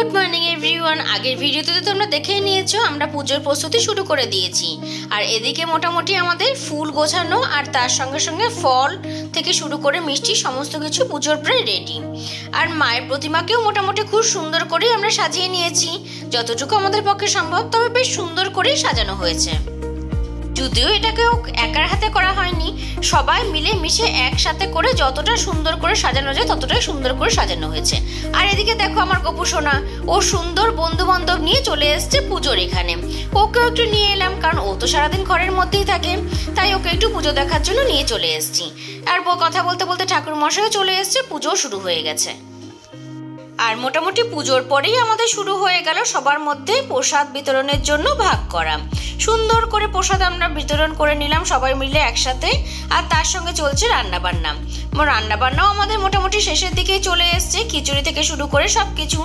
Good morning everyone. আগের ভিডিওতে তো তোমরা দেখেই নিয়েছো আমরা পুজোর প্রস্তুতি শুরু করে দিয়েছি। আর এদিকে মোটামুটি আমাদের ফুল গোছানো আর তার সঙ্গে সঙ্গে ফল থেকে শুরু করে মিষ্টি সমস্ত কিছু পুজোর প্রায় রেডি। আর মায়ের প্রতিমাকেও মোটামুটি খুব সুন্দর করেই আমরা সাজিয়ে নিয়েছি, যতটুকু আমাদের পক্ষে সম্ভব। তবে বেশ সুন্দর করেই সাজানো হয়েছে, যদিও এটাকেও একার হাতে করা হয়নি, সবাই মিলে মিশে একসাথে করে যতটা সুন্দর করে সাজানো যায় ততটাই সুন্দর করে সাজানো হয়েছে। আর এদিকে দেখো আমার গপু সোনা, ও সুন্দর বন্ধু বান্ধব নিয়ে চলে এসছে পুজোর এখানে। ওকেও একটু নিয়ে এলাম, কারণ ও তো সারাদিন ঘরের মধ্যেই থাকে, তাই ওকে একটু পুজো দেখার জন্য নিয়ে চলে এসছি। আর কথা বলতে বলতে ঠাকুর মশাইও চলে এসছে, পুজো শুরু হয়ে গেছে। আর মোটামুটি পুজোর পরেই আমাদের শুরু হয়ে গেল সবার মধ্যে প্রসাদ বিতরণের জন্য ভাগ করা। সুন্দর করে প্রসাদ আমরা বিতরণ করে নিলাম সবাই মিলে একসাথে। আর তার সঙ্গে চলছে রান্নাবান্নাও আমাদের মোটামুটি শেষের দিকেই চলে এসছে, খিচুড়ি থেকে শুরু করে সব কিছু।